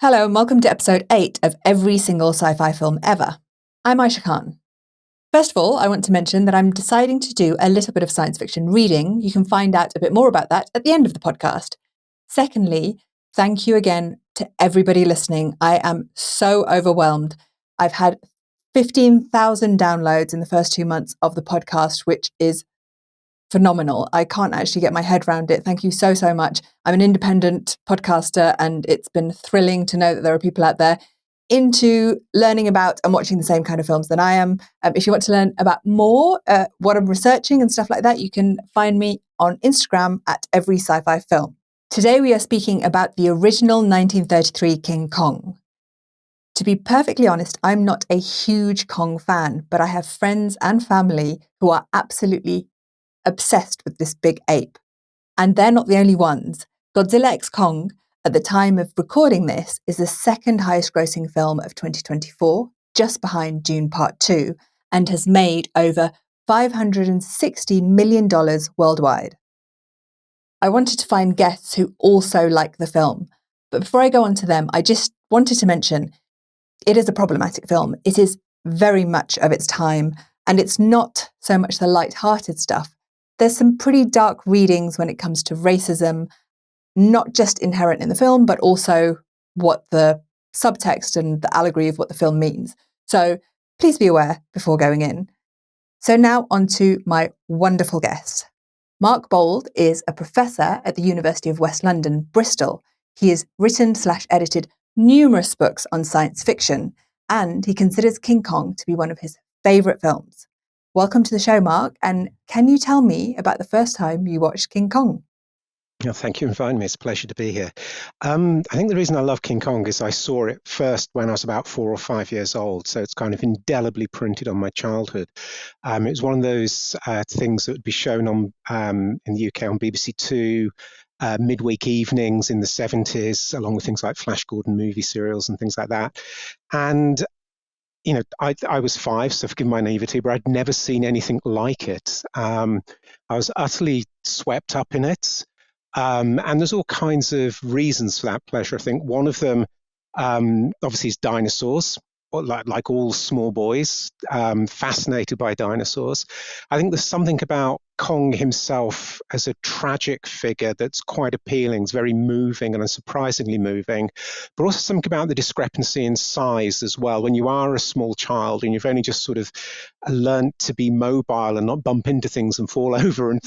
Hello and welcome to episode 8 of every single sci-fi film ever. I'm Aisha Khan. First of all, I want to mention that I'm deciding to do a little bit of science fiction reading. You can find out a bit more about that at the end of the podcast. Secondly, thank you again to everybody listening. I am so overwhelmed. I've had 15,000 downloads in the first 2 months of the podcast, which is phenomenal. I can't actually get my head around it. Thank you so, so much. I'm an independent podcaster and it's been thrilling to know that there are people out there into learning about and watching the same kind of films than I am. If you want to learn about more, what I'm researching and stuff like that, you can find me on Instagram at every sci-fi film. Today we are speaking about the original 1933 King Kong. To be perfectly honest, I'm not a huge Kong fan, but I have friends and family who are absolutely obsessed with this big ape. And they're not the only ones. Godzilla x Kong, at the time of recording this, is the second highest grossing film of 2024, just behind Dune Part 2, and has made over $560 million worldwide. I wanted to find guests who also like the film, but before I go on to them, I just wanted to mention it is a problematic film. It is very much of its time, and it's not so much the light-hearted stuff. There's some pretty dark readings when it comes to racism, not just inherent in the film, but also what the subtext and the allegory of what the film means. So please be aware before going in. So now on to my wonderful guest. Mark Bould is a professor at the University of West London, Bristol. He has written/edited numerous books on science fiction, and he considers King Kong to be one of his favourite films. Welcome to the show, Mark. And can you tell me about the first time you watched King Kong? Oh, thank you for inviting me. It's a pleasure to be here. I think the reason I love King Kong is I saw it first when I was about 4 or 5 years old. So it's kind of indelibly printed on my childhood. It was one of those things that would be shown on in the UK on BBC Two midweek evenings in the 70s, along with things like Flash Gordon movie serials and things like that. And I was 5, so forgive my naivety, but I'd never seen anything like it. I was utterly swept up in it. And there's all kinds of reasons for that pleasure. I think one of them, obviously, is dinosaurs. Like all small boys, fascinated by dinosaurs. I think there's something about Kong himself as a tragic figure that's quite appealing. It's very moving and unsurprisingly moving, but also something about the discrepancy in size as well. When you are a small child and you've only just sort of learnt to be mobile and not bump into things and fall over and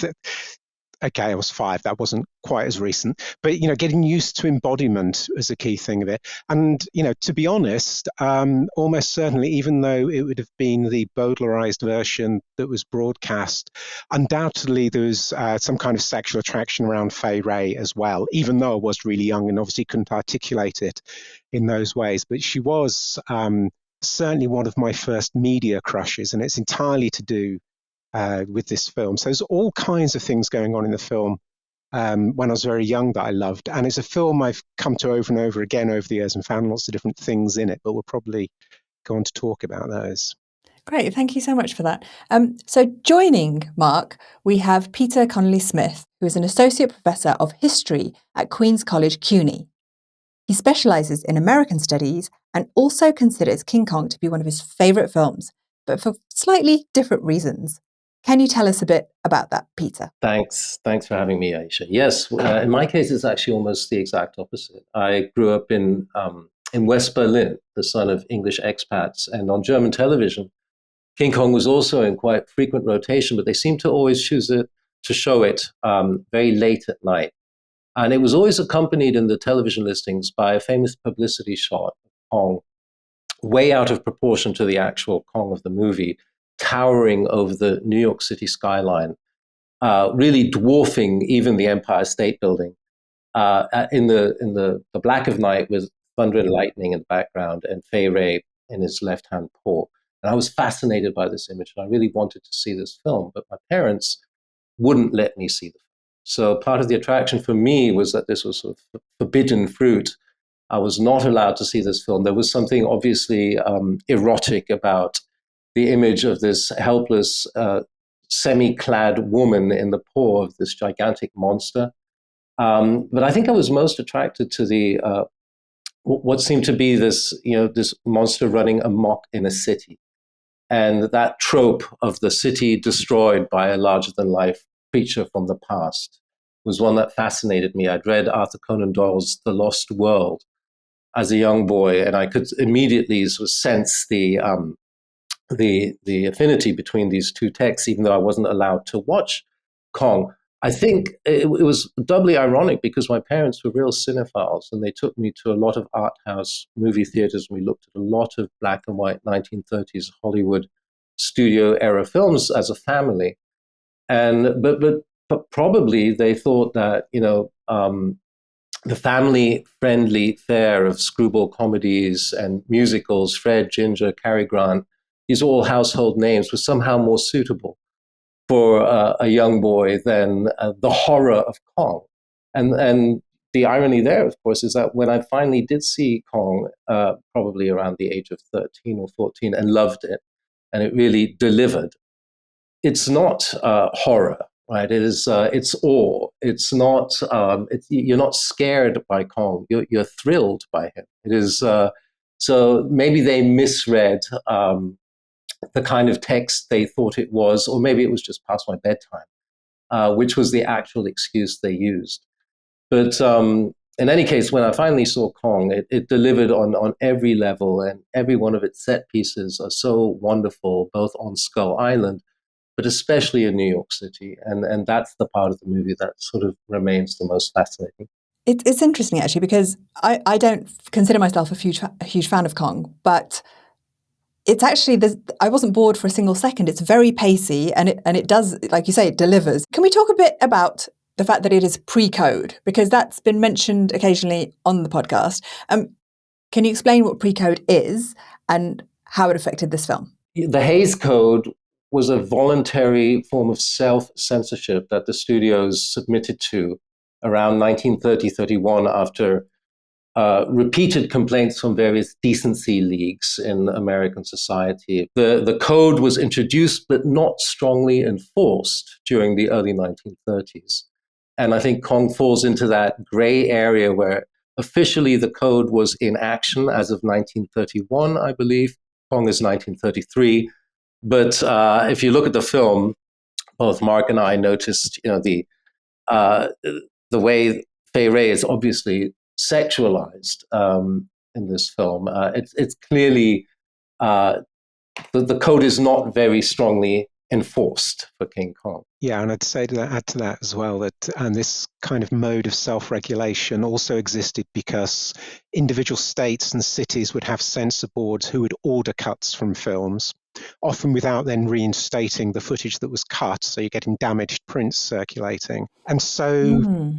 okay, I was 5. That wasn't quite as recent, but getting used to embodiment is a key thing of it. And to be honest, almost certainly, even though it would have been the Baudelarized version that was broadcast, undoubtedly there was some kind of sexual attraction around Fay Wray as well. Even though I was really young and obviously couldn't articulate it in those ways, but she was certainly one of my first media crushes, and it's entirely to do with this film. So there's all kinds of things going on in the film when I was very young that I loved. And it's a film I've come to over and over again over the years and found lots of different things in it, but we'll probably go on to talk about those. Great, thank you so much for that. So joining Mark, we have Peter Connolly-Smith, who is an associate professor of history at Queen's College, CUNY. He specialises in American studies and also considers King Kong to be one of his favourite films, but for slightly different reasons. Can you tell us a bit about that, Peter? Thanks for having me, Aisha. Yes, in my case, it's actually almost the exact opposite. I grew up in West Berlin, the son of English expats, and on German television, King Kong was also in quite frequent rotation, but they seemed to always choose to show it very late at night. And it was always accompanied in the television listings by a famous publicity shot of Kong, way out of proportion to the actual Kong of the movie, towering over the New York City skyline, really dwarfing even the Empire State Building. In the black of night with thunder and lightning in the background and Fay Wray in his left-hand paw. And I was fascinated by this image, and I really wanted to see this film, but my parents wouldn't let me see the film. So part of the attraction for me was that this was sort of forbidden fruit. I was not allowed to see this film. There was something obviously erotic about the image of this helpless, semi-clad woman in the paw of this gigantic monster. But I think I was most attracted to the what seemed to be this monster running amok in a city. And that trope of the city destroyed by a larger than life creature from the past was one that fascinated me. I'd read Arthur Conan Doyle's The Lost World as a young boy, and I could immediately sort of sense the affinity between these two texts, even though I wasn't allowed to watch Kong. I think it was doubly ironic because my parents were real cinephiles, and they took me to a lot of art house movie theaters, and we looked at a lot of black and white 1930s Hollywood studio era films as a family. And but probably they thought that the family friendly fare of screwball comedies and musicals, Fred, Ginger, Cary Grant, these all household names, was somehow more suitable for a young boy than the horror of Kong. And the irony there, of course, is that when I finally did see Kong, probably around the age of 13 or 14, and loved it, and it really delivered, it's not horror, right? It's awe. It's not. You're not scared by Kong. You're thrilled by him. It is. So maybe they misread the kind of text they thought it was, or maybe it was just past my bedtime, which was the actual excuse they used. But in any case, when I finally saw Kong, it delivered on every level, and every one of its set pieces are so wonderful, both on Skull Island, but especially in New York City. And that's the part of the movie that sort of remains the most fascinating. It's interesting, actually, because I don't consider myself a huge fan of Kong, but it's actually, I wasn't bored for a single second. It's very pacey, and it does, like you say, it delivers. Can we talk a bit about the fact that it is pre-code? Because that's been mentioned occasionally on the podcast. Can you explain what pre-code is and how it affected this film? The Hays Code was a voluntary form of self-censorship that the studios submitted to around 1930-31 after repeated complaints from various decency leagues in American society. The code was introduced but not strongly enforced during the early 1930s. And I think Kong falls into that gray area where officially the code was in action as of 1931, I believe. Kong is 1933. But if you look at the film, both Mark and I noticed, the way Fay Wray is obviously sexualized in this film. It's clearly the code is not very strongly enforced for King Kong. Yeah, and I'd say add to that as well that this kind of mode of self-regulation also existed because individual states and cities would have censor boards who would order cuts from films, often without then reinstating the footage that was cut, so you're getting damaged prints circulating. And so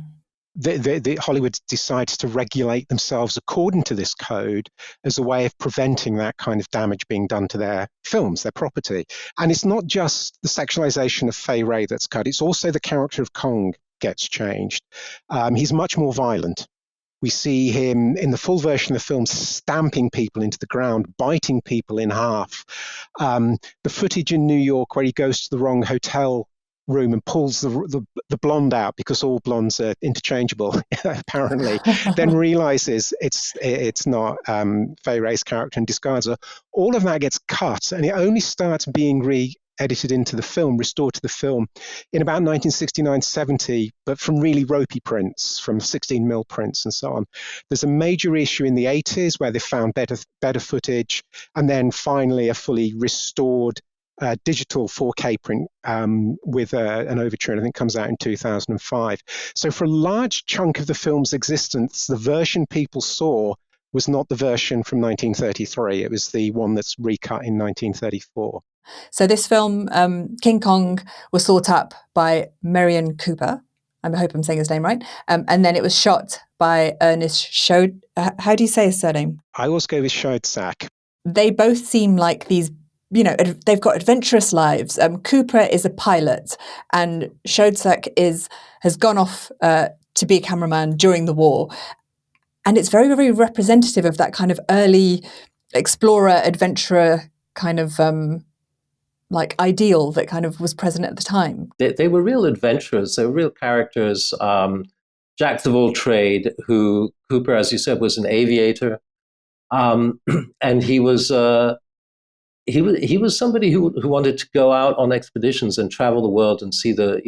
the Hollywood decides to regulate themselves according to this code as a way of preventing that kind of damage being done to their films, their property. And it's not just the sexualization of Fay Wray that's cut, it's also the character of Kong gets changed. He's much more violent. We see him in the full version of the film stamping people into the ground, biting people in half. The footage in New York where he goes to the wrong hotel room and pulls the blonde out because all blondes are interchangeable, apparently, then realizes it's not Fay Wray's character and discards her. All of that gets cut, and it only starts being edited into the film, restored to the film in about 1969-70, but from really ropey prints, from 16mm prints and so on. There's a major issue in the 80s where they found better footage, and then finally a fully restored digital 4K print with an overture, I think comes out in 2005. So for a large chunk of the film's existence, the version people saw was not the version from 1933. It was the one that's recut in 1934. So this film, King Kong, was thought up by Merian Cooper. I hope I'm saying his name right. And then it was shot by Ernest Schode. How do you say his surname? I always go with Schoedsack. They both seem like these, they've got adventurous lives. Cooper is a pilot, and Schoedsack has gone off to be a cameraman during the war. And it's very, very representative of that kind of early explorer, adventurer kind of ideal that kind of was present at the time. They were real adventurers. They were real characters. jacks of all trade, who Cooper, as you said, was an aviator. And he was somebody who wanted to go out on expeditions and travel the world and see the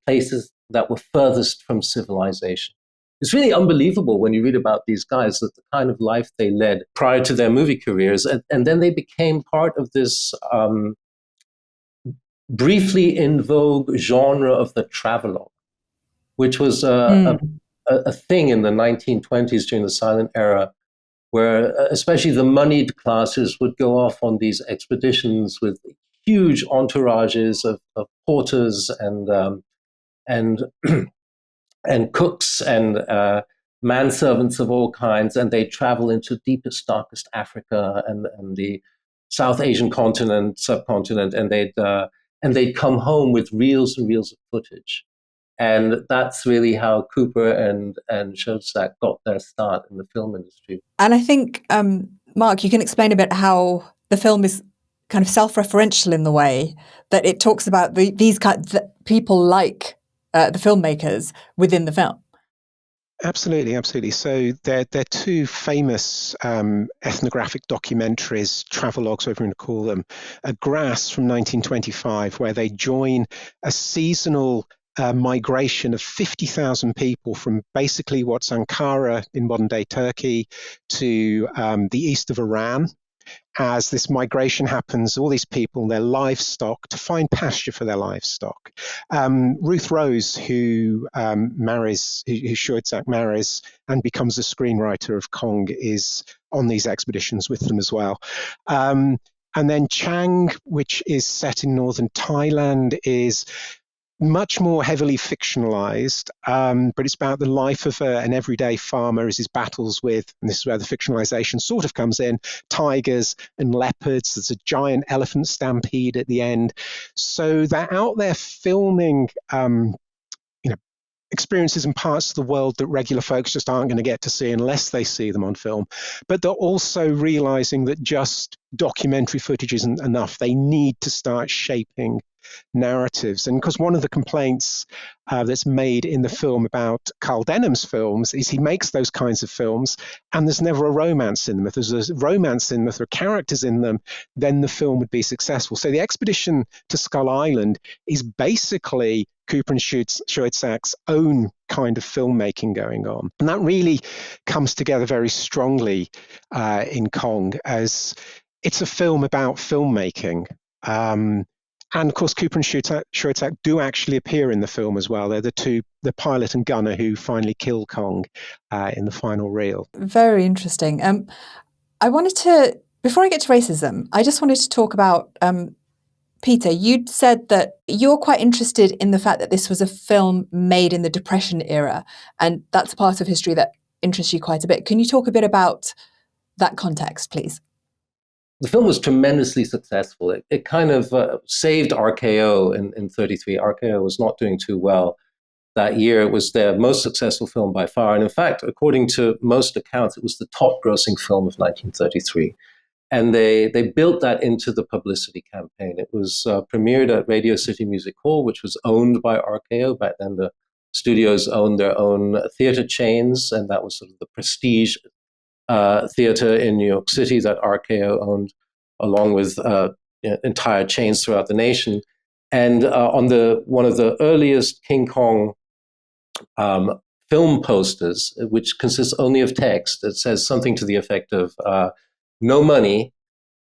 places that were furthest from civilization. It's really unbelievable when you read about these guys, that the kind of life they led prior to their movie careers, and then they became part of this briefly in vogue genre of the travelogue, which was a thing in the 1920s during the silent era, where especially the moneyed classes would go off on these expeditions with huge entourages of porters and and cooks and manservants of all kinds, and they'd travel into deepest, darkest Africa and the South Asian subcontinent, and they'd come home with reels and reels of footage. And that's really how Cooper and Schoedsack got their start in the film industry. And I think, Mark, you can explain a bit how the film is kind of self-referential in the way that it talks about these people like the filmmakers within the film. Absolutely. So they're two famous ethnographic documentaries, travelogues, whatever you want to call them. A Grass from 1925, where they join a seasonal migration of 50,000 people from basically what's Ankara in modern-day Turkey to the east of Iran. As this migration happens, all these people and their livestock to find pasture for their livestock. Ruth Rose, who Schoedsack marries and becomes a screenwriter of Kong, is on these expeditions with them as well. And then Chang, which is set in northern Thailand, is much more heavily fictionalized, but it's about the life of an everyday farmer as his battles with, and this is where the fictionalization sort of comes in, tigers and leopards. There's a giant elephant stampede at the end. So they're out there filming experiences in parts of the world that regular folks just aren't going to get to see unless they see them on film. But they're also realizing that just documentary footage isn't enough. They need to start shaping narratives. And because one of the complaints that's made in the film about Carl Denham's films is he makes those kinds of films and there's never a romance in them. If there's a romance in them, if there are characters in them, then the film would be successful. So the expedition to Skull Island is basically Cooper and Schoedsack's own kind of filmmaking going on. And that really comes together very strongly in Kong, as it's a film about filmmaking. And of course, Cooper and Schoedsack do actually appear in the film as well. They're the pilot and gunner who finally kill Kong in the final reel. Very interesting. I wanted to, before I get to racism, I just wanted to talk about, Peter, you'd said that you're quite interested in the fact that this was a film made in the Depression era, and that's a part of history that interests you quite a bit. Can you talk a bit about that context, please? The film was tremendously successful. It kind of saved RKO in 33. RKO was not doing too well that year. It was their most successful film by far. And in fact, according to most accounts, it was the top grossing film of 1933. And they built that into the publicity campaign. It was premiered at Radio City Music Hall, which was owned by RKO. Back then, the studios owned their own theater chains, and that was sort of the prestige theater in New York City that RKO owned, along with entire chains throughout the nation. And on one of the earliest King Kong film posters, which consists only of text, it says something to the effect of no money,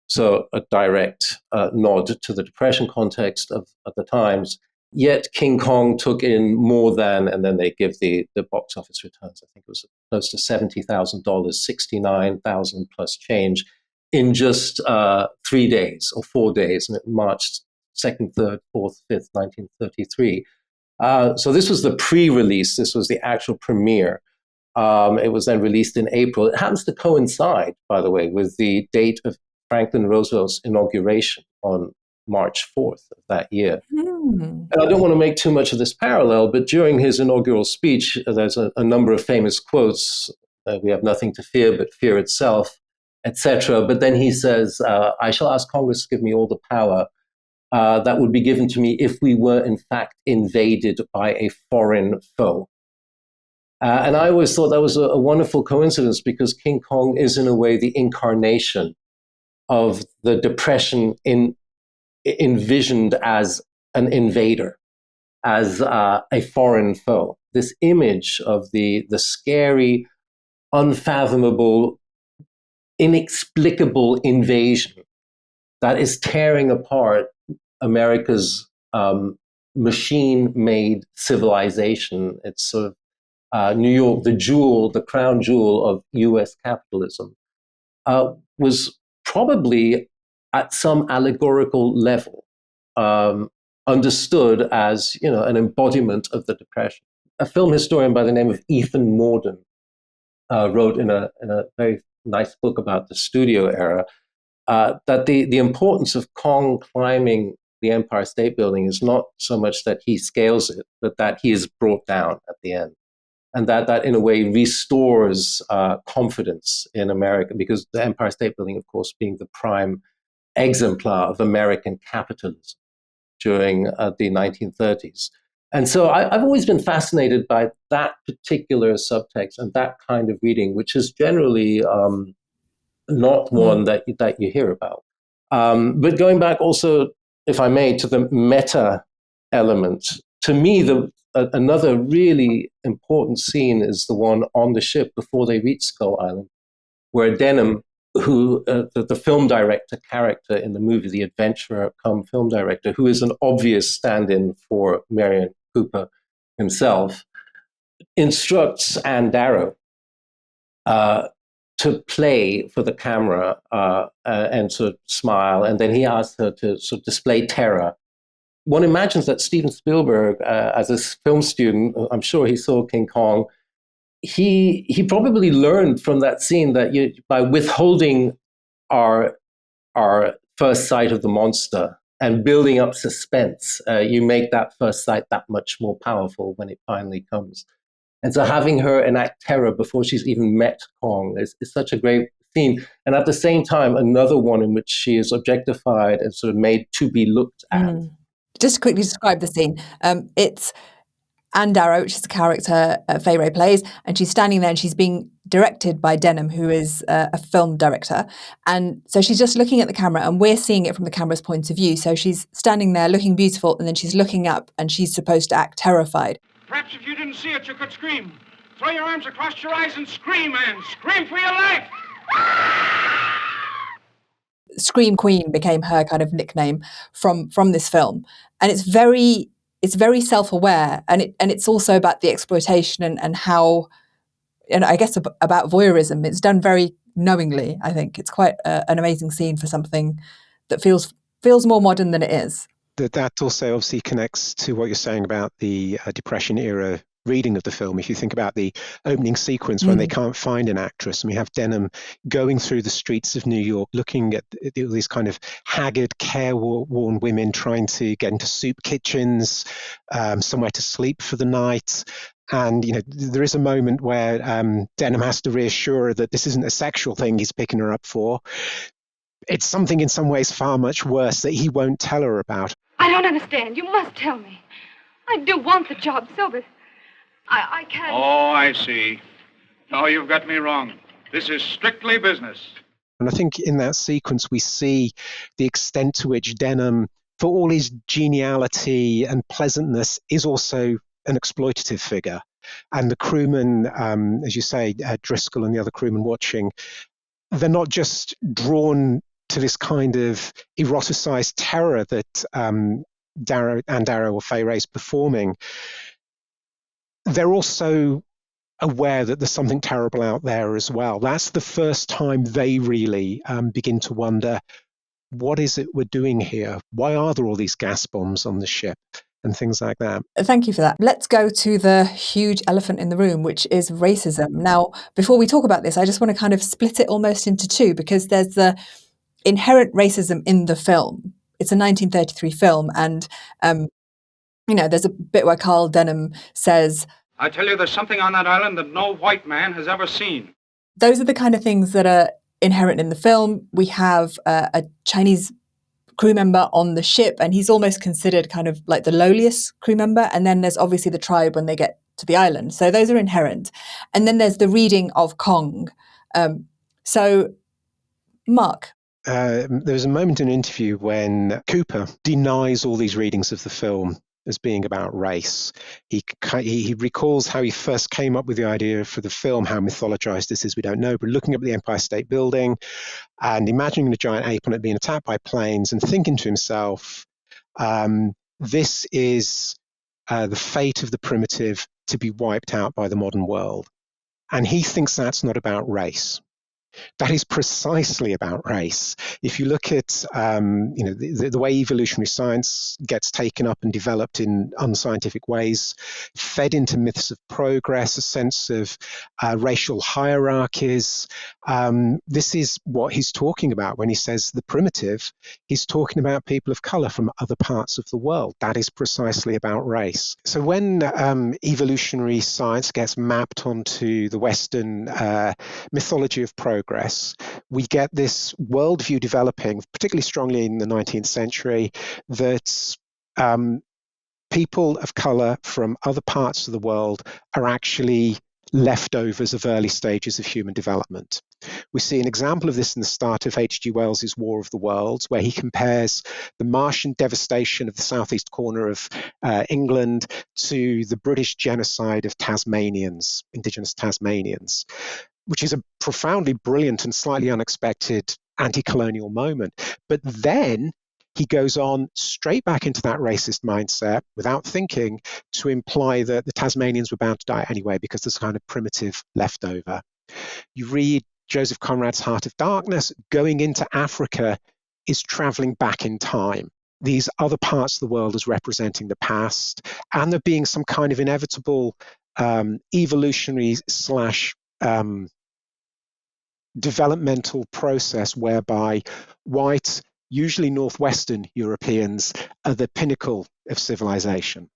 so a direct nod to the Depression context of the times. Yet King Kong took in more than, and then they give the box office returns. I think it was close to $70,000, $69,000 plus change in just 3 days or 4 days, and March 2nd, 3rd, 4th, 5th, 1933. So this was the pre-release. This was the actual premiere. It was then released in April. It happens to coincide, by the way, with the date of Franklin Roosevelt's inauguration on March 4th of that year. And I don't want to make too much of this parallel, but during his inaugural speech, there's a number of famous quotes. We have nothing to fear but fear itself, etc. But then he says, I shall ask Congress to give me all the power that would be given to me if we were in fact invaded by a foreign foe. And I always thought that was a wonderful coincidence because King Kong is, in a way, the incarnation of the Depression envisioned as an invader, as a foreign foe. This image of the scary, unfathomable, inexplicable invasion that is tearing apart America's machine-made civilization. It's sort of New York, the crown jewel of U.S. capitalism, was probably at some allegorical level understood as, an embodiment of the Depression. A film historian by the name of Ethan Morden wrote in a very nice book about the studio era that the importance of Kong climbing the Empire State Building is not so much that he scales it, but that he is brought down at the end. And that in a way restores confidence in America, because the Empire State Building, of course, being the prime exemplar of American capitalism during the 1930s. And so I've always been fascinated by that particular subtext and that kind of reading, which is generally not one that you hear about. But going back also, if I may, to the meta element, to me, another really important scene is the one on the ship before they reach Skull Island, where Denham, who the film director character in the movie, the adventurer come film director, who is an obvious stand-in for Marion Cooper himself, instructs Anne Darrow to play for the camera and sort of smile, and then he asks her to sort of display terror. One imagines that Steven Spielberg, as a film student, I'm sure he saw King Kong. He probably learned from that scene that by withholding our first sight of the monster and building up suspense, you make that first sight that much more powerful when it finally comes. And so having her enact terror before she's even met Kong is such a great scene. And at the same time, another one in which she is objectified and sort of made to be looked at. Just to quickly describe the scene, it's Anne Darrow, which is the character Fay Wray plays, and she's standing there and she's being directed by Denham, who is a film director. And so she's just looking at the camera and we're seeing it from the camera's point of view. So she's standing there looking beautiful and then she's looking up and she's supposed to act terrified. Perhaps if you didn't see it, you could scream. Throw your arms across your eyes and scream, Anne. Scream for your life! Scream Queen became her kind of nickname from this film. And it's very self-aware, and it's also about the exploitation and how, and I guess about voyeurism. It's done very knowingly. I think it's quite an amazing scene for something that feels more modern than it is. That also obviously connects to what you're saying about the Depression era reading of the film. If you think about the opening sequence when they can't find an actress, and we have Denham going through the streets of New York looking at these kind of haggard, careworn women trying to get into soup kitchens, somewhere to sleep for the night. And, there is a moment where Denham has to reassure her that this isn't a sexual thing he's picking her up for. It's something in some ways far much worse that he won't tell her about. I don't understand. You must tell me. I do want the job so, but I can't. Oh, I see. No, you've got me wrong. This is strictly business. And I think in that sequence we see the extent to which Denham, for all his geniality and pleasantness, is also an exploitative figure. And the crewmen, as you say, Driscoll and the other crewmen watching, they're not just drawn to this kind of eroticized terror that Darrow or Fay Wray's performing. They're also aware that there's something terrible out there as well. That's the first time they really begin to wonder, what is it we're doing here? Why are there all these gas bombs on the ship? And things like that. Thank you for that. Let's go to the huge elephant in the room, which is racism. Now, before we talk about this, I just want to kind of split it almost into two, because there's the inherent racism in the film. It's a 1933 film, and there's a bit where Carl Denham says, I tell you, there's something on that island that no white man has ever seen. Those are the kind of things that are inherent in the film. We have a Chinese crew member on the ship, and he's almost considered kind of like the lowliest crew member. And then there's obviously the tribe when they get to the island. So those are inherent. And then there's the reading of Kong. So, Mark. There was a moment in an interview when Cooper denies all these readings of the film as being about race. He recalls how he first came up with the idea for the film. How mythologized this is, we don't know, but looking up at the Empire State Building and imagining a giant ape on it being attacked by planes and thinking to himself, this is the fate of the primitive to be wiped out by the modern world. And he thinks that's not about race. That is precisely about race. If you look at the way evolutionary science gets taken up and developed in unscientific ways, fed into myths of progress, a sense of racial hierarchies, this is what he's talking about when he says the primitive. He's talking about people of color from other parts of the world. That is precisely about race. So when evolutionary science gets mapped onto the Western mythology of progress, we get this worldview developing, particularly strongly in the 19th century, that people of color from other parts of the world are actually leftovers of early stages of human development. We see an example of this in the start of H.G. Wells's War of the Worlds, where he compares the Martian devastation of the southeast corner of England to the British genocide of Tasmanians, indigenous Tasmanians, which is a profoundly brilliant and slightly unexpected anti-colonial moment. But then he goes on straight back into that racist mindset without thinking to imply that the Tasmanians were bound to die anyway because there's kind of primitive leftover. You read Joseph Conrad's Heart of Darkness, going into Africa is traveling back in time. These other parts of the world as representing the past, and there being some kind of inevitable evolutionary / developmental process whereby white, usually Northwestern Europeans, are the pinnacle of civilization.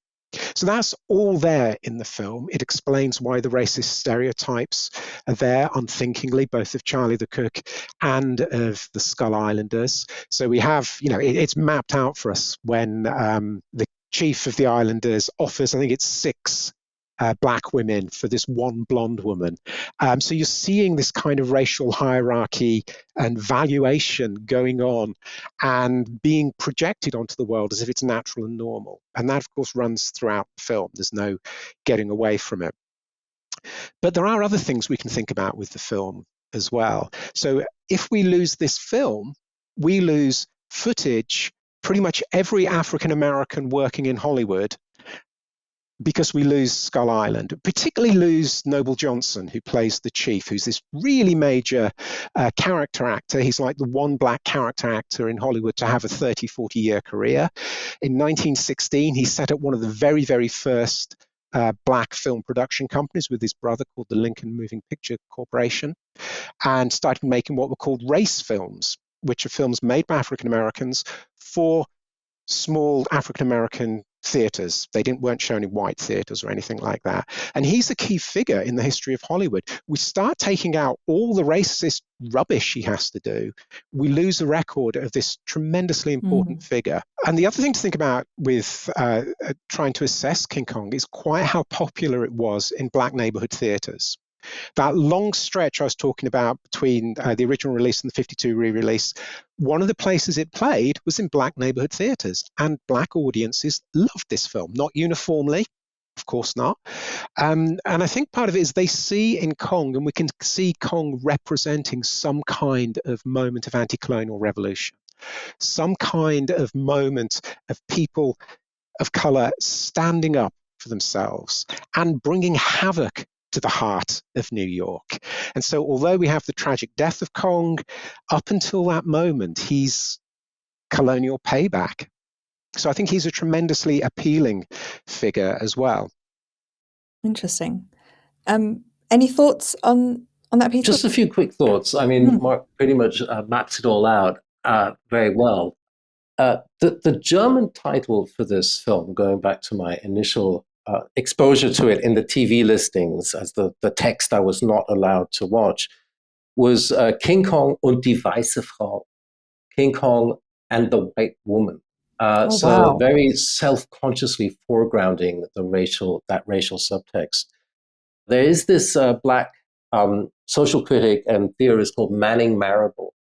So that's all there in the film. It explains why the racist stereotypes are there unthinkingly, both of Charlie the Cook and of the Skull Islanders. So we have, it's mapped out for us when the chief of the Islanders offers, I think it's 6 black women for this one blonde woman. So you're seeing this kind of racial hierarchy and valuation going on and being projected onto the world as if it's natural and normal. And that, of course, runs throughout the film. There's no getting away from it. But there are other things we can think about with the film as well. So if we lose this film, we lose footage, pretty much every African American working in Hollywood, because we lose Skull Island, particularly lose Noble Johnson, who plays the chief, who's this really major character actor. He's like the one black character actor in Hollywood to have a 30, 40-year career. In 1916, he set up one of the very, very first black film production companies with his brother called the Lincoln Moving Picture Corporation, and started making what were called race films, which are films made by African Americans for small African American theaters. They weren't shown in white theaters or anything like that. And he's a key figure in the history of Hollywood. We start taking out all the racist rubbish he has to do. We lose the record of this tremendously important figure. And the other thing to think about with trying to assess King Kong is quite how popular it was in black neighborhood theaters. That long stretch I was talking about between the original release and the 52 re-release, one of the places it played was in black neighborhood theaters, and black audiences loved this film. Not uniformly, of course not. And I think part of it is they see in Kong, and we can see Kong representing some kind of moment of anti-colonial revolution, some kind of moment of people of color standing up for themselves and bringing havoc to the heart of New York. And so although we have the tragic death of Kong, up until that moment, he's colonial payback. So I think he's a tremendously appealing figure as well. Interesting. Any thoughts on that piece? Just a few quick thoughts. I mean, Mark pretty much maps it all out very well. The German title for this film, going back to my initial exposure to it in the TV listings as the text I was not allowed to watch, was King Kong und die weiße Frau. King Kong and the white woman. Oh, So wow. very self-consciously foregrounding that racial subtext. There is this black social critic and theorist called Manning Marable,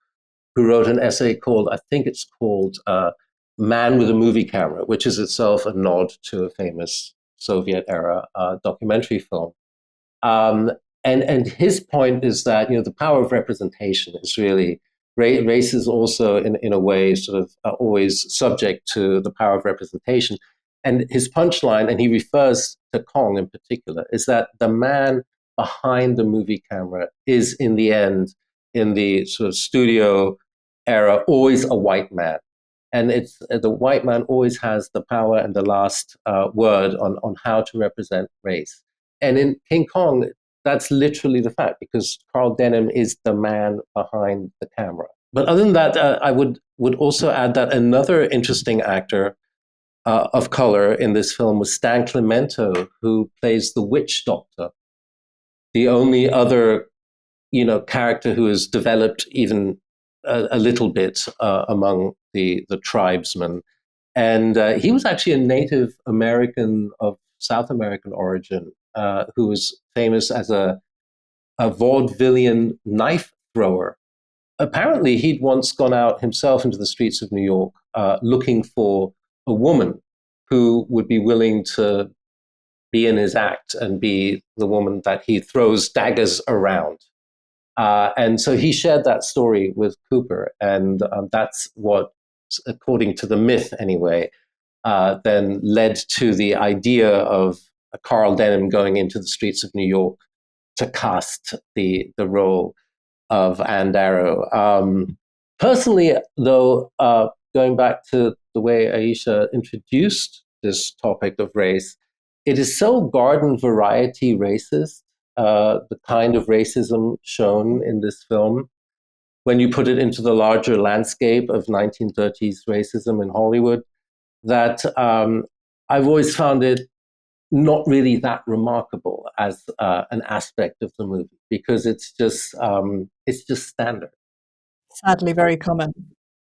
who wrote an essay called, I think it's called Man with a Movie Camera, which is itself a nod to a famous Soviet era documentary film. Um, and his point is that, the power of representation is really, race is also in a way sort of always subject to the power of representation. And his punchline, and he refers to Kong in particular, is that the man behind the movie camera is in the end, in the sort of studio era, always a white man. And it's the white man always has the power and the last word on how to represent race. And in King Kong, that's literally the fact, because Carl Denham is the man behind the camera. But other than that, I would also add that another interesting actor of color in this film was Stan Clemento, who plays the witch doctor, the only other character who has developed even a little bit among the tribesmen. And he was actually a Native American of South American origin, who was famous as a vaudevillian knife thrower. Apparently, he'd once gone out himself into the streets of New York looking for a woman who would be willing to be in his act and be the woman that he throws daggers around. And so he shared that story with Cooper, and that's what, according to the myth anyway, then led to the idea of Carl Denham going into the streets of New York to cast the role of Ann Darrow. Personally, though, going back to the way Aisha introduced this topic of race, it is so garden variety racist, the kind of racism shown in this film, when you put it into the larger landscape of 1930s racism in Hollywood, that I've always found it not really that remarkable as an aspect of the movie, because it's just standard. Sadly, very common.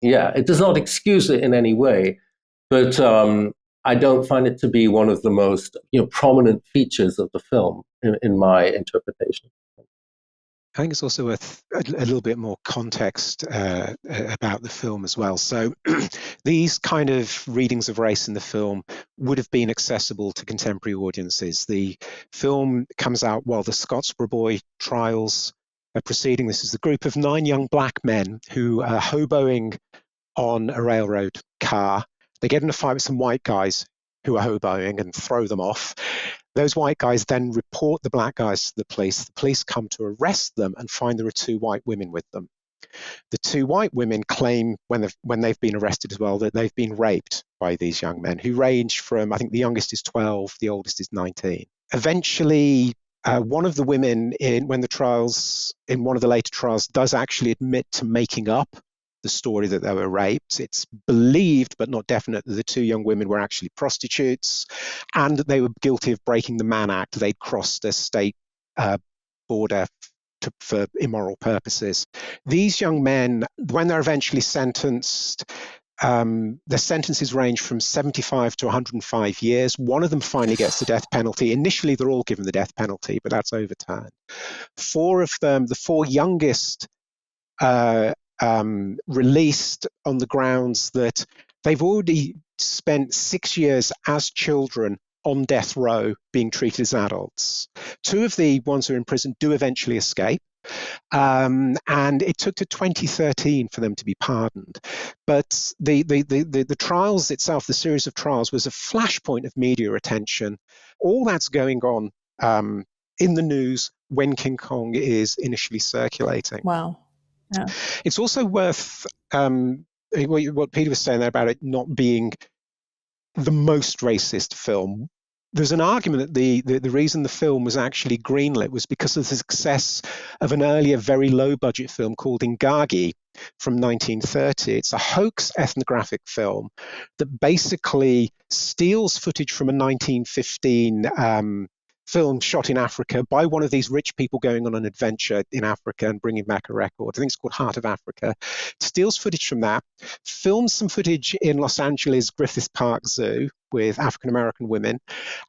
Yeah, it does not excuse it in any way, but I don't find it to be one of the most prominent features of the film in my interpretation. I think it's also worth a little bit more context about the film as well. So these kind of readings of race in the film would have been accessible to contemporary audiences. The film comes out while the Scottsboro Boys trials are proceeding. This is a group of 9 young black men who are hoboing on a railroad car. They get in a fight with some white guys who are hoboing and throw them off. Those white guys then report the black guys to the police. The police come to arrest them and find there are 2 white women with them. The 2 white women claim, when they've been arrested as well, that they've been raped by these young men, who range from, I think the youngest is 12, the oldest is 19. Eventually, one of the women in one of the later trials does actually admit to making up the story that they were raped. It's believed, but not definite, that the 2 young women were actually prostitutes and that they were guilty of breaking the Mann Act. They'd crossed a state border for immoral purposes. These young men, when they're eventually sentenced, their sentences range from 75 to 105 years. One of them finally gets the death penalty. Initially, they're all given the death penalty, but that's overturned. 4 of them, the 4 youngest, released on the grounds that they've already spent 6 years as children on death row being treated as adults. 2 of the ones who are in prison do eventually escape. And it took to 2013 for them to be pardoned. But the trials itself, the series of trials, was a flashpoint of media attention. All that's going on in the news when King Kong is initially circulating. Wow. Yeah. It's also worth what Peter was saying there about it not being the most racist film. There's an argument that the reason the film was actually greenlit was because of the success of an earlier, very low-budget film called Ingagi from 1930. It's a hoax ethnographic film that basically steals footage from a 1915 film shot in Africa by one of these rich people going on an adventure in Africa and bringing back a record. I think it's called Heart of Africa. Steals footage from that, films some footage in Los Angeles Griffith Park Zoo with African-American women,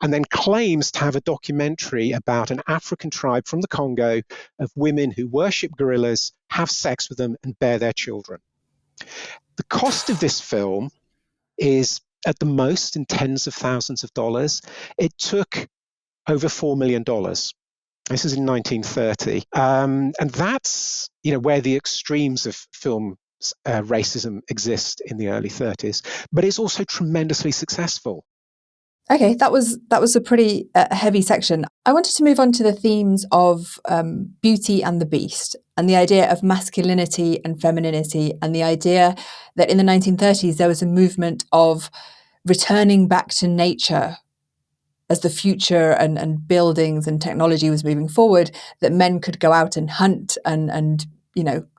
and then claims to have a documentary about an African tribe from the Congo of women who worship gorillas, have sex with them, and bear their children. The cost of this film is at the most in tens of thousands of dollars. It took over $4 million. This is in 1930. And that's, where the extremes of film racism exist in the early 30s. But it's also tremendously successful. Okay, that was a pretty heavy section. I wanted to move on to the themes of Beauty and the Beast, and the idea of masculinity and femininity, and the idea that in the 1930s there was a movement of returning back to nature as the future and buildings and technology was moving forward, that men could go out and hunt and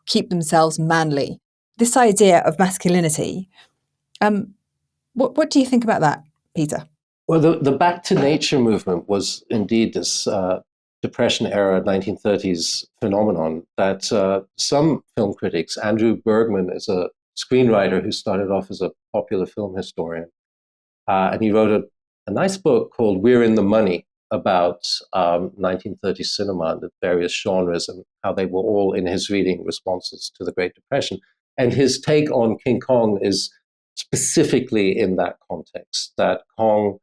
keep themselves manly. This idea of masculinity, what do you think about that, Peter? Well, the Back to Nature movement was indeed this Depression-era 1930s phenomenon that some film critics, Andrew Bergman is a screenwriter who started off as a popular film historian, and he wrote a nice book called We're in the Money about 1930s cinema and the various genres and how they were all, in his reading, responses to the Great Depression. And his take on King Kong is specifically in that context, that Kong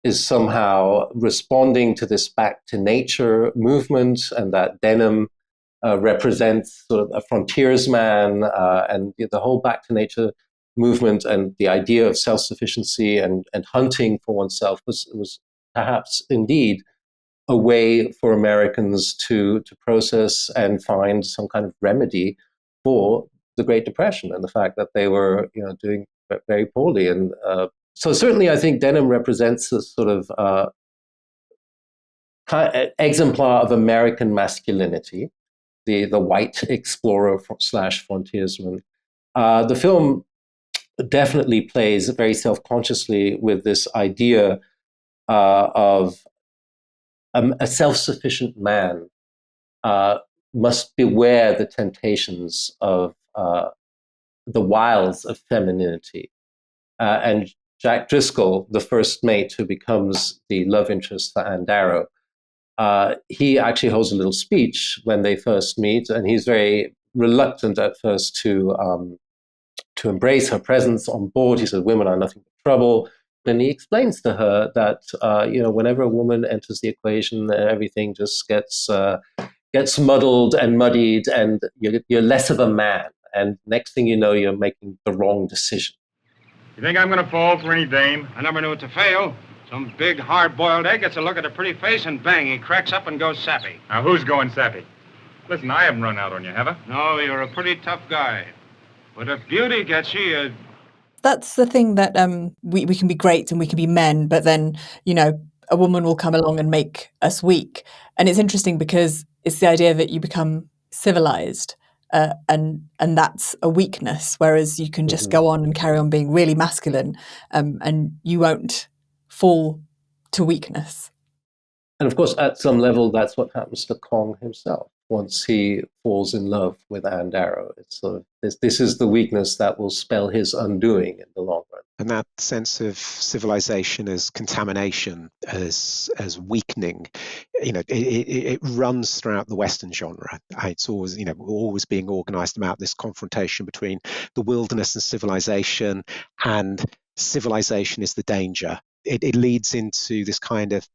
is somehow responding to this back to nature movement, and that Denham represents sort of a frontiersman, and the whole back to nature movement and the idea of self-sufficiency and hunting for oneself was perhaps indeed a way for Americans to process and find some kind of remedy for the Great Depression and the fact that they were doing very poorly. And so certainly I think Denham represents a sort of exemplar of American masculinity, the white explorer / frontiersman. The film definitely plays very self-consciously with this idea of a self-sufficient man must beware the temptations of the wiles of femininity. And Jack Driscoll, the first mate who becomes the love interest for Anne Darrow, he actually holds a little speech when they first meet, and he's very reluctant at first to embrace her presence on board. He says, women are nothing but trouble. And he explains to her that, whenever a woman enters the equation, everything just gets muddled and muddied, and you're less of a man. And next thing you know, you're making the wrong decision. You think I'm going to fall for any dame? I never knew it to fail. Some big, hard-boiled egg gets a look at a pretty face, and bang, he cracks up and goes sappy. Now, who's going sappy? Listen, I haven't run out on you, have I? No, you're a pretty tough guy. But if beauty gets you, That's the thing, that we can be great and we can be men, but then, a woman will come along and make us weak. And it's interesting because it's the idea that you become civilized, and that's a weakness, whereas you can just go on and carry on being really masculine, and you won't fall to weakness. And of course, at some level, that's what happens to Kong himself once he falls in love with Anne Darrow. It's sort of this is the weakness that will spell his undoing in the long run. And that sense of civilization as contamination, as weakening, it runs throughout the Western genre. It's always, always being organized about this confrontation between the wilderness and civilization is the danger. It leads into this kind of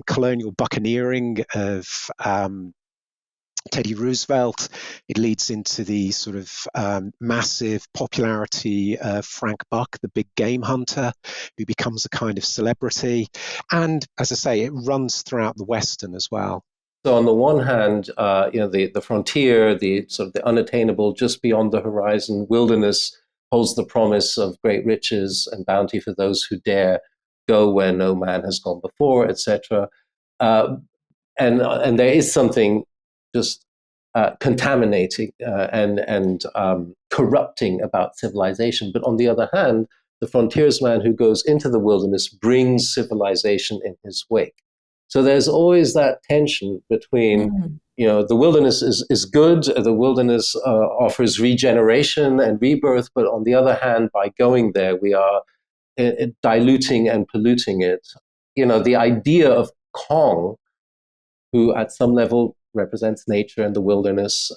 colonial buccaneering of Teddy Roosevelt. It leads into the sort of massive popularity of Frank Buck, the big game hunter, who becomes a kind of celebrity. And as I say, it runs throughout the Western as well. So on the one hand, the frontier, the sort of the unattainable, just beyond the horizon wilderness holds the promise of great riches and bounty for those who dare go where no man has gone before, etc. And there is something just contaminating and corrupting about civilization. But on the other hand, the frontiersman who goes into the wilderness brings civilization in his wake. So there's always that tension between, the wilderness is good, the wilderness offers regeneration and rebirth, but on the other hand, by going there, we are diluting and polluting it. The idea of Kong, who at some level represents nature and the wilderness,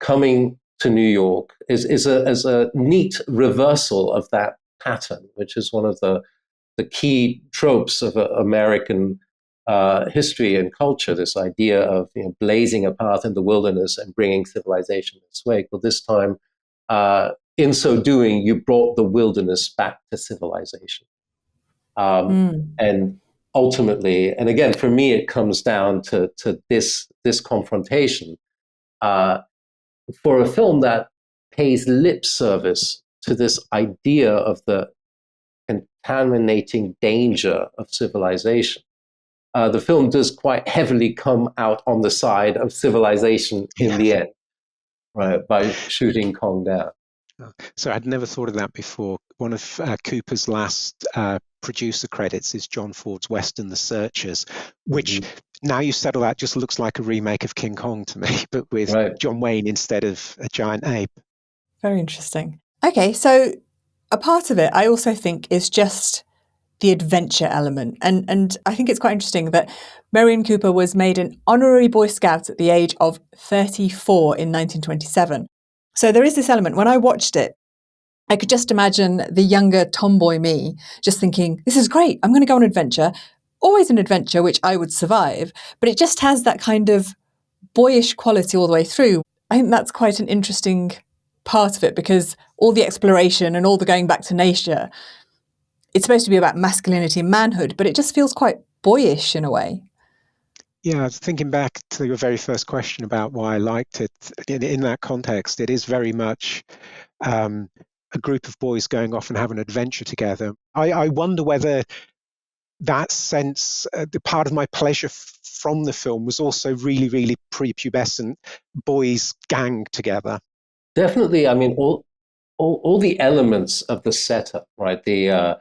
coming to New York is a neat reversal of that pattern, which is one of the key tropes of American history and culture, this idea of blazing a path in the wilderness and bringing civilization in its wake. Well, this time, in so doing, you brought the wilderness back to civilization. And ultimately, and again, for me, it comes down to this confrontation. For a film that pays lip service to this idea of the contaminating danger of civilization, the film does quite heavily come out on the side of civilization in the end, right, by shooting Kong down. So I'd never thought of that before. One of Cooper's last producer credits is John Ford's Western The Searchers, which now you settle that just looks like a remake of King Kong to me, but with John Wayne instead of a giant ape. Very interesting. Okay, so a part of it I also think is just the adventure element. And I think it's quite interesting that Merian Cooper was made an honorary Boy Scout at the age of 34 in 1927. So there is this element. When I watched it, I could just imagine the younger tomboy me just thinking, this is great, I'm going to go on an adventure. Always an adventure, which I would survive, but it just has that kind of boyish quality all the way through. I think that's quite an interesting part of it, because all the exploration and all the going back to nature, it's supposed to be about masculinity and manhood, but it just feels quite boyish in a way. Yeah, thinking back to your very first question about why I liked it, in that context, it is very much a group of boys going off and having an adventure together. I wonder whether that sense, the part of my pleasure from the film was also really, really prepubescent boys gang together. Definitely. I mean, all the elements of the setup, right? The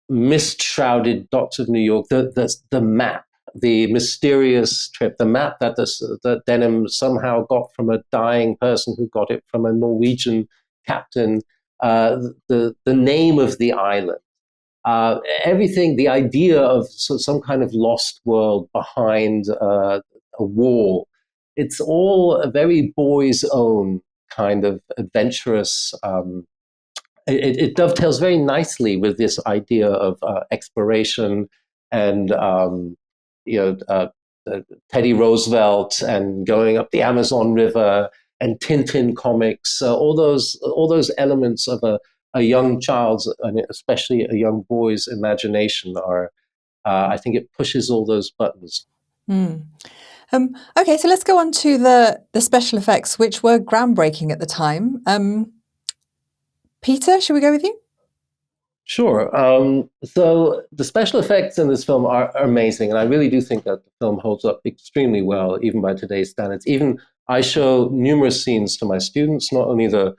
mist-shrouded docks of New York, the map, the mysterious trip, the map that Denham somehow got from a dying person who got it from a Norwegian captain, the name of the island, everything, the idea of some kind of lost world behind a wall. It's all a very boy's own kind of adventurous. It dovetails very nicely with this idea of exploration and Teddy Roosevelt and going up the Amazon River and Tintin comics. All those elements of a young child's, and especially a young boy's imagination are. I think it pushes all those buttons. Okay, so let's go on to the special effects, which were groundbreaking at the time. Peter, should we go with you? Sure. So the special effects in this film are amazing, and I really do think that the film holds up extremely well, even by today's standards. Even I show numerous scenes to my students, not only the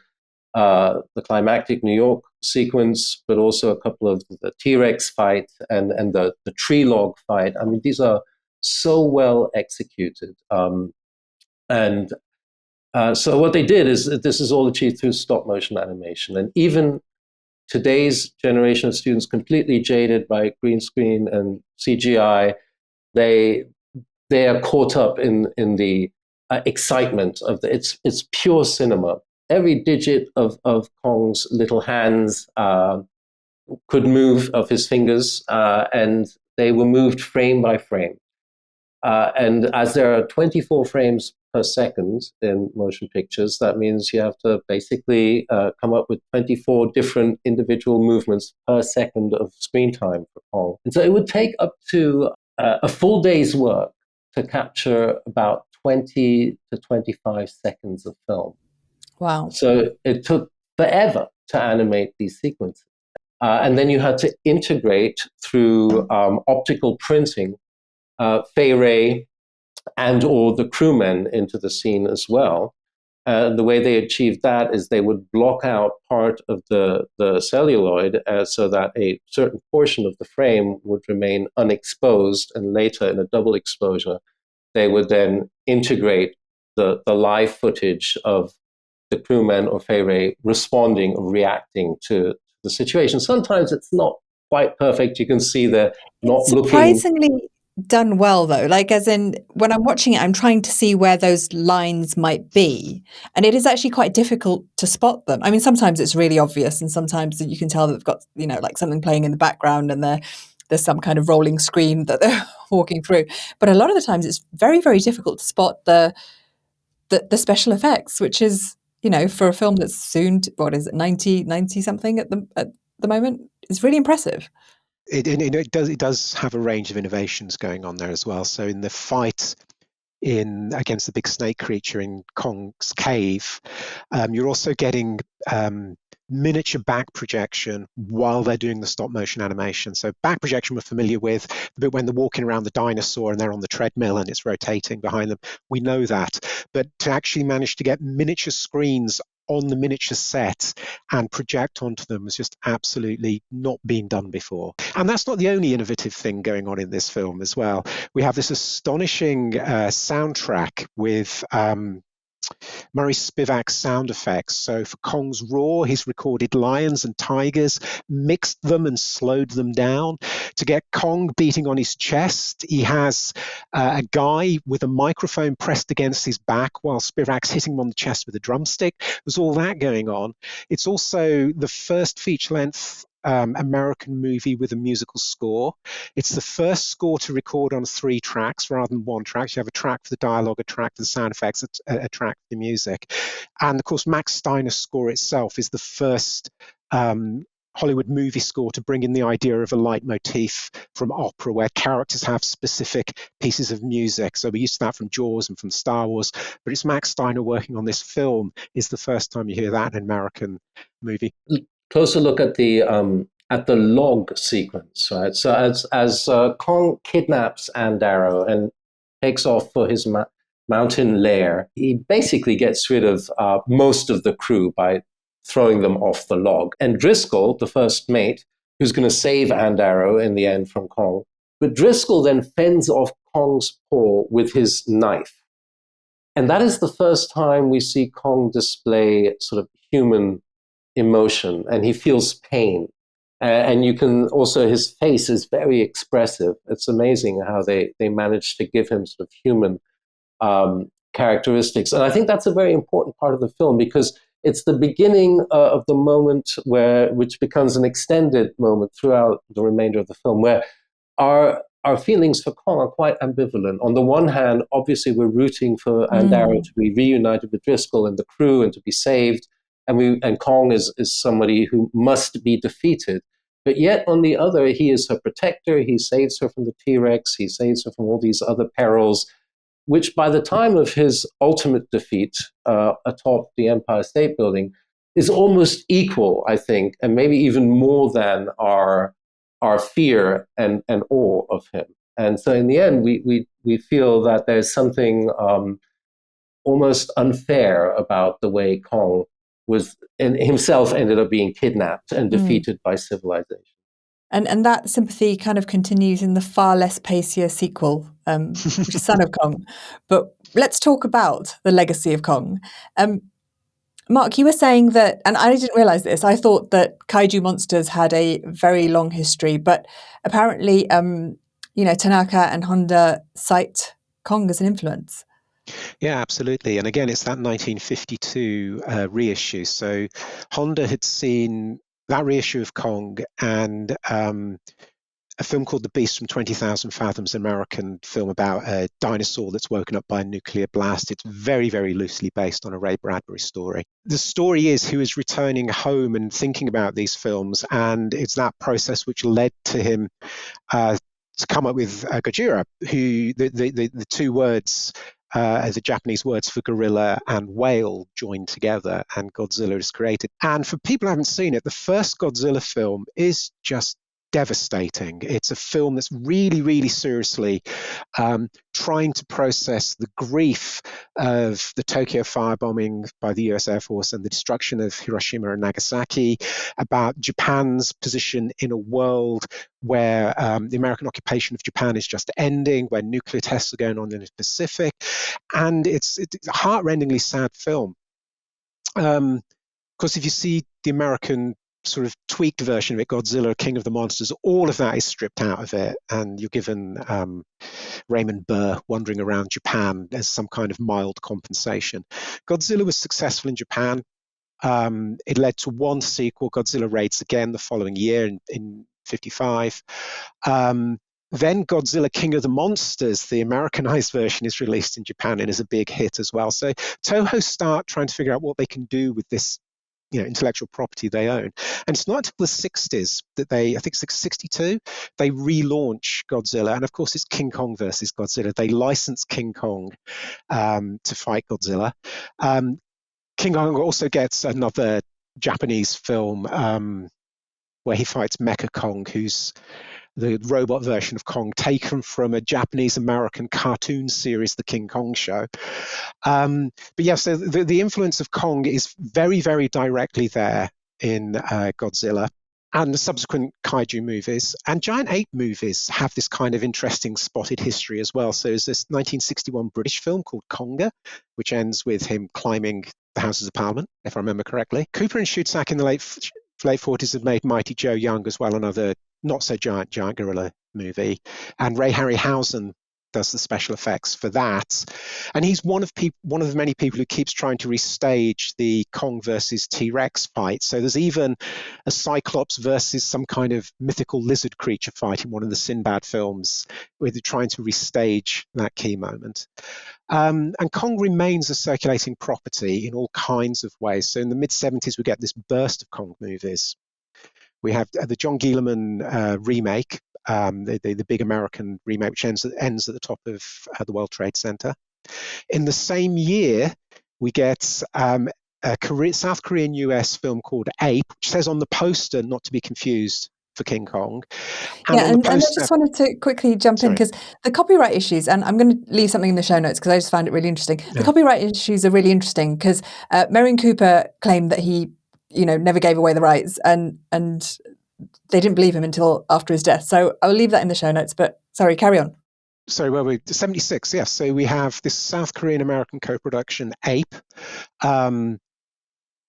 climactic New York sequence, but also a couple of the T-Rex fight and the tree log fight. I mean, these are so well executed. So what they did is this is all achieved through stop motion animation. And even today's generation of students, completely jaded by green screen and CGI, they are caught up in the excitement of it's pure cinema. Every digit of Kong's little hands could move, of his fingers, and they were moved frame by frame. And as there are 24 frames per second in motion pictures, that means you have to basically come up with 24 different individual movements per second of screen time for Kong. And so it would take up to a full day's work to capture about 20 to 25 seconds of film. Wow. So it took forever to animate these sequences. And then you had to integrate through optical printing Fay Ray and or the crewmen into the scene as well. The way they achieved that is they would block out part of the celluloid so that a certain portion of the frame would remain unexposed, and later in a double exposure, they would then integrate the live footage of the crewmen or Fay Ray responding or reacting to the situation. Sometimes it's not quite perfect. You can see they're not It's looking. surprisingly done well, though. Like, as in, when I'm watching it, I'm trying to see where those lines might be. And it is actually quite difficult to spot them. I mean, sometimes it's really obvious, and sometimes you can tell that they've got, like something playing in the background and there's some kind of rolling screen that they're walking through. But a lot of the times it's very, very difficult to spot the special effects, which is, for a film that's soon, what is it, 90 something at the moment, is really impressive. It does have a range of innovations going on there as well. So in the fight against the big snake creature in Kong's cave, you're also getting miniature back projection while they're doing the stop motion animation. So back projection we're familiar with, the bit when they're walking around the dinosaur and they're on the treadmill and it's rotating behind them. We know that. But to actually manage to get miniature screens on the miniature set and project onto them was just absolutely not been done before. And that's not the only innovative thing going on in this film as well. We have this astonishing soundtrack with Murray Spivak's sound effects. So for Kong's roar, he's recorded lions and tigers, mixed them and slowed them down. To get Kong beating on his chest, he has a guy with a microphone pressed against his back while Spivak's hitting him on the chest with a drumstick. There's all that going on. It's also the first feature-length American movie with a musical score. It's the first score to record on 3 tracks rather than 1 track. You have a track for the dialogue, a track for the sound effects, a track for the music. And of course, Max Steiner's score itself is the first Hollywood movie score to bring in the idea of a leitmotif from opera, where characters have specific pieces of music. So we're used to that from Jaws and from Star Wars, but it's Max Steiner working on this film is the first time you hear that in an American movie. Closer look at the log sequence, right? So as Kong kidnaps Andaro and takes off for his mountain lair, he basically gets rid of most of the crew by throwing them off the log. And Driscoll, the first mate, who's going to save Andaro in the end from Kong, but Driscoll then fends off Kong's paw with his knife. And that is the first time we see Kong display sort of human emotion, and he feels pain. And you can also, his face is very expressive. It's amazing how they managed to give him sort of human characteristics. And I think that's a very important part of the film, because it's the beginning of the moment which becomes an extended moment throughout the remainder of the film, where our feelings for Kong are quite ambivalent. On the one hand, obviously we're rooting for Andaro to be reunited with Driscoll and the crew and to be saved. And Kong is somebody who must be defeated. But yet, on the other, he is her protector. He saves her from the T-Rex. He saves her from all these other perils, which by the time of his ultimate defeat atop the Empire State Building is almost equal, I think, and maybe even more than our fear and awe of him. And so in the end, we feel that there's something almost unfair about the way Kong and himself ended up being kidnapped and defeated by civilization. And that sympathy kind of continues in the far less pacier sequel, which is Son of Kong. But let's talk about the legacy of Kong. Mark, you were saying that, and I didn't realize this, I thought that kaiju monsters had a very long history, but apparently, Tanaka and Honda cite Kong as an influence. Yeah, absolutely. And again, it's that 1952 reissue. So Honda had seen that reissue of Kong and a film called The Beast from 20,000 Fathoms, an American film about a dinosaur that's woken up by a nuclear blast. It's very, very loosely based on a Ray Bradbury story. The story is he was returning home and thinking about these films, and it's that process which led to him to come up with Gojira, who the 2 words the Japanese words for gorilla and whale joined together, and Godzilla is created. And for people who haven't seen it, the first Godzilla film is just devastating. It's a film that's really, really seriously trying to process the grief of the Tokyo firebombing by the US Air Force and the destruction of Hiroshima and Nagasaki, about Japan's position in a world where the American occupation of Japan is just ending, where nuclear tests are going on in the Pacific. And it's a heart-rendingly sad film. Of course, if you see the American sort of tweaked version of it, Godzilla, King of the Monsters, all of that is stripped out of it, and you're given Raymond Burr wandering around Japan as some kind of mild compensation. Godzilla was successful in Japan. It led to one sequel, Godzilla Raids Again, the following year in 55. Then Godzilla King of the Monsters, the Americanized version, is released in Japan and is a big hit as well. So Toho start trying to figure out what they can do with this intellectual property they own. And it's not until the 60s that I think 62, they relaunch Godzilla. And of course, it's King Kong versus Godzilla. They license King Kong to fight Godzilla. King Kong also gets another Japanese film where he fights Mecha Kong, who's the robot version of Kong, taken from a Japanese-American cartoon series, The King Kong Show. But yes, so the influence of Kong is very, very directly there in Godzilla and the subsequent Kaiju movies. And giant ape movies have this kind of interesting spotted history as well. So there's this 1961 British film called Conga, which ends with him climbing the Houses of Parliament, if I remember correctly. Cooper and Shootak in the late 40s had made Mighty Joe Young as well, another not so giant gorilla movie, and Ray Harryhausen does the special effects for that. And he's one of the many people who keeps trying to restage the Kong versus T-Rex fight. So there's even a Cyclops versus some kind of mythical lizard creature fight in one of the Sinbad films, where they're trying to restage that key moment. And Kong remains a circulating property in all kinds of ways. So in the mid-70s, we get this burst of Kong movies. We have the John Guillermin remake, the big American remake, which ends at the top of the World Trade Center. In the same year, we get a South Korean-US film called Ape, which says on the poster not to be confused for King Kong. And I just wanted to quickly jump in, because the copyright issues, and I'm going to leave something in the show notes because I just found it really interesting. The copyright issues are really interesting because Merian Cooper claimed that he never gave away the rights, and they didn't believe him until after his death. So I'll leave that in the show notes, but sorry, carry on. Sorry, where were we? 76, yes. So we have this South Korean-American co-production, Ape,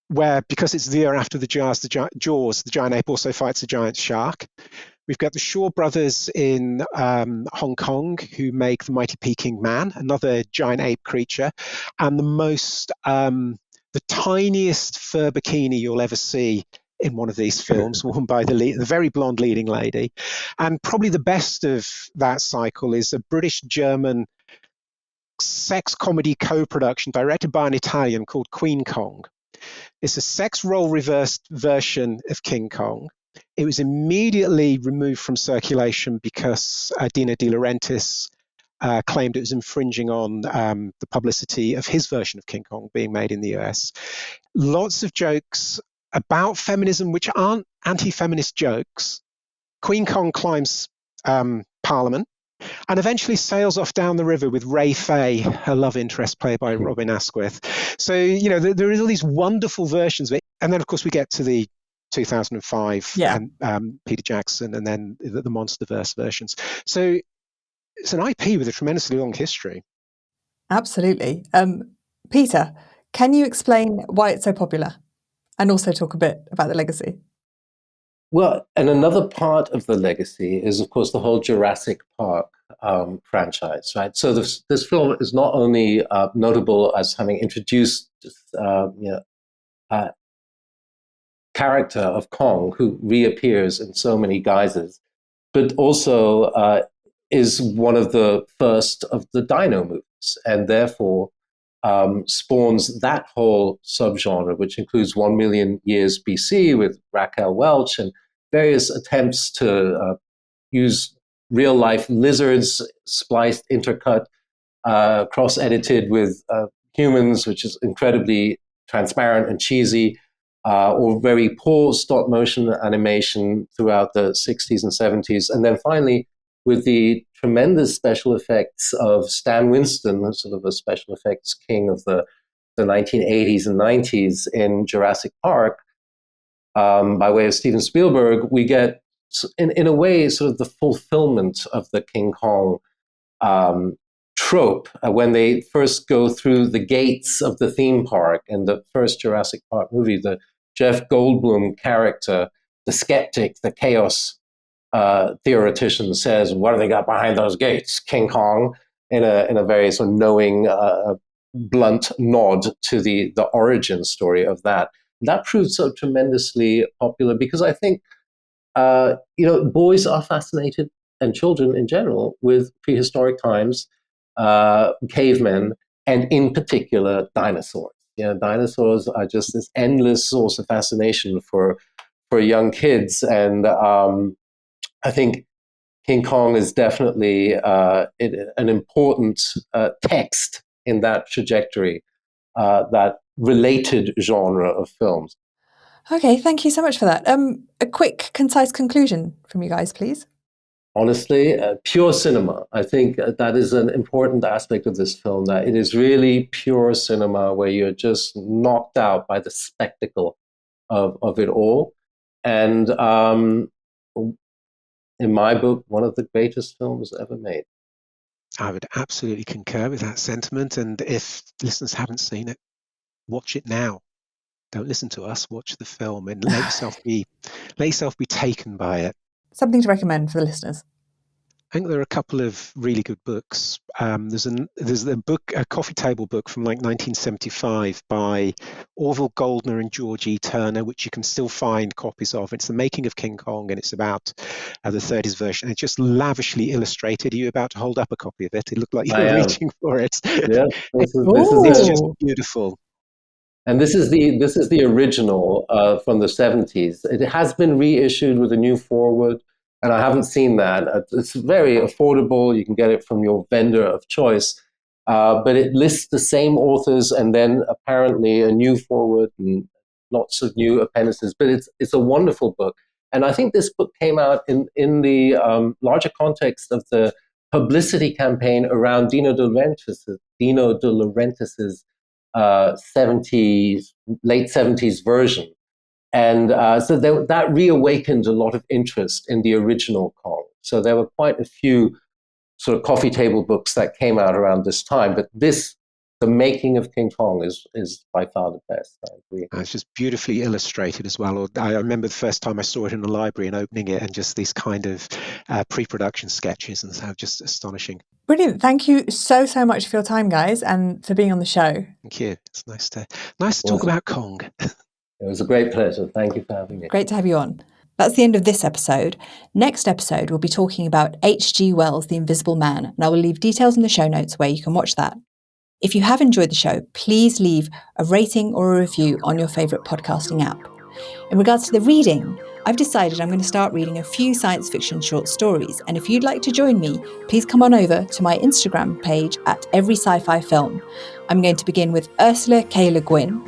where, because it's the year after the Jaws, the giant ape also fights a giant shark. We've got the Shaw brothers in Hong Kong, who make the Mighty Peking Man, another giant ape creature, and the tiniest fur bikini you'll ever see in one of these films, worn by the very blonde leading lady. And probably the best of that cycle is a British-German sex comedy co-production directed by an Italian called Queen Kong. It's a sex role reversed version of King Kong. It was immediately removed from circulation because Dino De Laurentiis claimed it was infringing on the publicity of his version of King Kong being made in the US. Lots of jokes about feminism, which aren't anti-feminist jokes. Queen Kong climbs Parliament and eventually sails off down the river with Ray Fay, her love interest, played by Robin Asquith. So, there is all these wonderful versions of it. And then, of course, we get to the 2005 and Peter Jackson, and then the Monsterverse versions. So it's an IP with a tremendously long history. Absolutely. Peter, can you explain why it's so popular? And also talk a bit about the legacy. Well, and another part of the legacy is, of course, the whole Jurassic Park franchise, right? So this film is not only notable as having introduced character of Kong, who reappears in so many guises, but also is one of the first of the dino movies, and therefore spawns that whole subgenre, which includes 1 million years BC with Raquel Welch and various attempts to use real-life lizards, spliced, intercut, cross-edited with humans, which is incredibly transparent and cheesy. or very poor stop motion animation throughout the 60s and 70s. And then finally, with the tremendous special effects of Stan Winston, sort of a special effects king of the 1980s and 90s in Jurassic Park, by way of Steven Spielberg, we get, in a way, sort of the fulfillment of the King Kong trope when they first go through the gates of the theme park in the first Jurassic Park movie. The Jeff Goldblum character, the skeptic, the chaos theoretician, says, "What do they got behind those gates? King Kong," in a very sort of knowing, blunt nod to the origin story of that. That proved so tremendously popular because I think boys are fascinated, and children in general, with prehistoric times, cavemen, and in particular dinosaurs. Dinosaurs are just this endless source of fascination for young kids, and I think King Kong is definitely an important text in that trajectory, that related genre of films. Okay, thank you so much for that. A quick, concise conclusion from you guys, please. Honestly, pure cinema. I think that is an important aspect of this film, that it is really pure cinema where you're just knocked out by the spectacle of it all. And in my book, one of the greatest films ever made. I would absolutely concur with that sentiment. And if listeners haven't seen it, watch it now. Don't listen to us. Watch the film and let yourself be taken by it. Something to recommend for the listeners. I think there are a couple of really good books. There's a book, a coffee table book from like 1975 by Orville Goldner and George E. Turner, which you can still find copies of. It's The Making of King Kong, and it's about the 30s version. It's just lavishly illustrated. Are you about to hold up a copy of it? It looked like you were reaching for it. Yeah, this is It's just beautiful. And this is the original from the 70s. It has been reissued with a new foreword, and I haven't seen that. It's very affordable. You can get it from your vendor of choice. But it lists the same authors and then apparently a new foreword and lots of new appendices. But it's a wonderful book. And I think this book came out in the larger context of the publicity campaign around Dino De Laurentiis's late 70s version. And so that reawakened a lot of interest in the original Kong. So there were quite a few sort of coffee table books that came out around this time. But The Making of King Kong is by far the best, I agree. It's just beautifully illustrated as well. I remember the first time I saw it in the library and opening it, and just these kind of pre-production sketches, and so just astonishing. Brilliant. Thank you so much for your time, guys, and for being on the show. Thank you. It's nice to talk about Kong. It was a great pleasure. Thank you for having me. Great to have you on. That's the end of this episode. Next episode, we'll be talking about H.G. Wells' The Invisible Man, and I will leave details in the show notes where you can watch that. If you have enjoyed the show, please leave a rating or a review on your favourite podcasting app. In regards to the reading, I've decided I'm going to start reading a few science fiction short stories, and if you'd like to join me, please come on over to my Instagram page at Every Sci-Fi Film. I'm going to begin with Ursula K. Le Guin,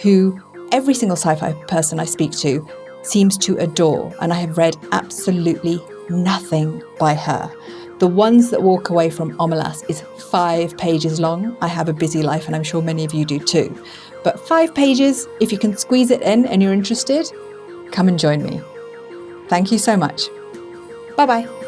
who every single sci-fi person I speak to seems to adore, and I have read absolutely nothing by her. The Ones That Walk Away from Omelas is 5 pages long. I have a busy life, and I'm sure many of you do too. But 5 pages, if you can squeeze it in and you're interested, come and join me. Thank you so much. Bye-bye.